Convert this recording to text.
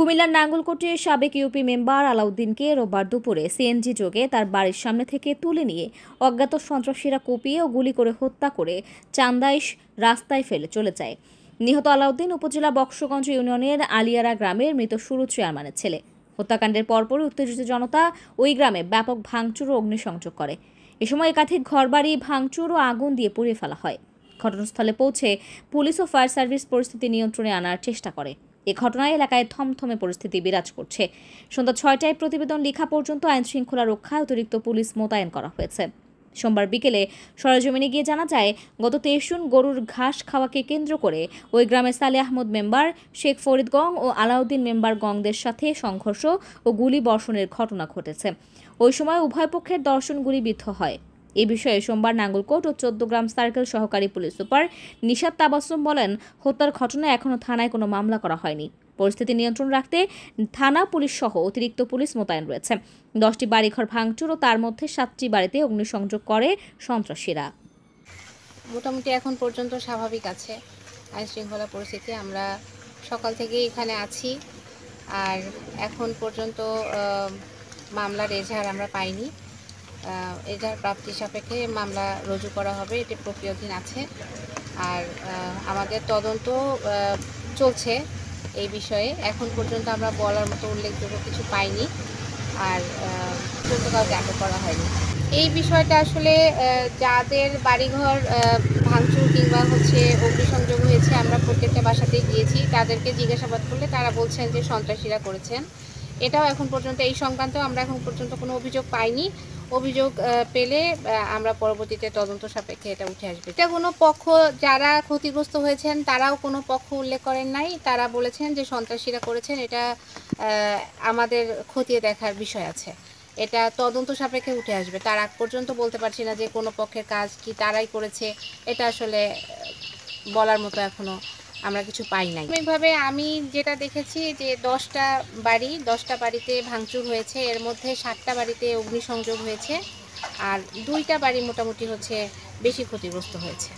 কুমিল্লার নাঙ্গলকোটের সাবেক UP member আলাউদ্দিনকে রোববার দুপুরে সিএনজি যোগে তার বাড়ির সামনে থেকে তুলে নিয়ে অজ্ঞাত সন্ত্রাসীরা কুপিয়ে ও গুলি করে হত্যা করে চান্দাইশ রাস্তায় ফেলে চলে যায়। নিহত আলাউদ্দিন উপজেলা বক্সগঞ্জ ইউনিয়নের আলিয়ারা গ্রামের মৃত সুরু চেয়ারম্যানের ছেলে। হত্যাকাণ্ডের পরপরই উত্তেজিত জনতা ওই গ্রামে ব্যাপক ভাঙচুর ও অগ্নিসংযোগ করে। এ সময় একাধিক ঘরবাড়ি ভাঙচুর ও আগুন দিয়ে পুড়িয়ে ফেলা হয়। ঘটনাস্থলে পৌঁছে পুলিশ ও ফায়ার সার্ভিস পরিস্থিতি নিয়ন্ত্রণে আনার চেষ্টা করে। এ ঘটনায় এলাকায় থমথমে পরিস্থিতি বিরাজ করছে। সন্ধ্যা ৬টায় প্রতিবেদন লেখা পর্যন্ত আইনশৃঙ্খলা রক্ষায় অতিরিক্ত পুলিশ মোতায়েন করা হয়েছে। সোমবার বিকেলে সরেজমিনে গিয়ে জানা যায়, গত ২৩ জুন গরুর ঘাস খাওয়াকে কেন্দ্র করে ওই গ্রামের সালে আহমদ মেম্বার, শেখ ফরিদ গং ও আলাউদ্দিন মেম্বার গংদের সাথে সংঘর্ষ ও গুলি বর্ষণের ঘটনা ঘটেছে। ওই সময় উভয় পক্ষের দর্শন গুলিবিদ্ধ হয়। এ বিষয়ে সোমবার নাঙ্গলকোট ও ১৪গ্রাম সার্কেল সহকারী পুলিশ সুপার নিশাত তাবাসসুম বলেন, হত্যার ঘটনায় এখনও থানায় কোনো মামলা করা হয়নি। পরিস্থিতি নিয়ন্ত্রণ রাখতে থানা পুলিশ সহ অতিরিক্ত পুলিশ মোতায়েন রয়েছে। ১০টি বাড়িঘর ভাঙচুর ও তার মধ্যে ৭টি বাড়িতে অগ্নিসংযোগ করে সন্ত্রাসীরা। মোটামুটি এখন পর্যন্ত স্বাভাবিক আছে আইনশৃঙ্খলা পরিস্থিতি। আমরা সকাল থেকেই এখানে আছি, আর এখন পর্যন্ত মামলার এজাহার আমরা পাইনি। এজাহার প্রাপ্তি সাপেক্ষে মামলা রুজু করা হবে, এটি প্রক্রিয়াধীন আছে। আর আমাদের তদন্ত চলছে এই বিষয়ে। এখন পর্যন্ত আমরা বলার মতো উল্লেখযোগ্য কিছু পাইনি, আর পর্যন্ত কাউকে আটক করা হয়নি। এই বিষয়টা আসলে যাদের বাড়িঘর ভাঙচুর কিংবা অগ্নিসংযোগ হয়েছে, আমরা প্রত্যেকটা বাসাতেই গিয়েছি। তাদেরকে জিজ্ঞাসাবাদ করলে তারা বলছেন যে সন্ত্রাসীরা করেছেন। এটাও এখন পর্যন্ত এই সংক্রান্তেও আমরা এখন পর্যন্ত কোনো অভিযোগ পাইনি। অভিযোগ পেলে আমরা পরবর্তীতে তদন্ত সাপেক্ষে এটা উঠে আসবে। এটা কোনো পক্ষ, যারা ক্ষতিগ্রস্ত হয়েছেন তারাও কোনো পক্ষ উল্লেখ করেন নাই। তারা বলেছেন যে সন্ত্রাসীরা করেছেন। এটা আমাদের খতিয়ে দেখার বিষয় আছে, এটা তদন্ত সাপেক্ষে উঠে আসবে। তার আগ পর্যন্ত বলতে পারছি না যে কোনো পক্ষের কাজ কি তারাই করেছে। এটা আসলে বলার মতো এখনো আমরা কিছু পাই নাই। এইভাবে আমি যেটা দেখেছি যে 10টা বাড়িতে ভাঙচুর হয়েছে, এর মধ্যে 7টা বাড়িতে অগ্নিসংযোগ হয়েছে, আর 2টা বাড়ি মোটামুটি বেশি ক্ষতিগ্রস্ত হয়েছে।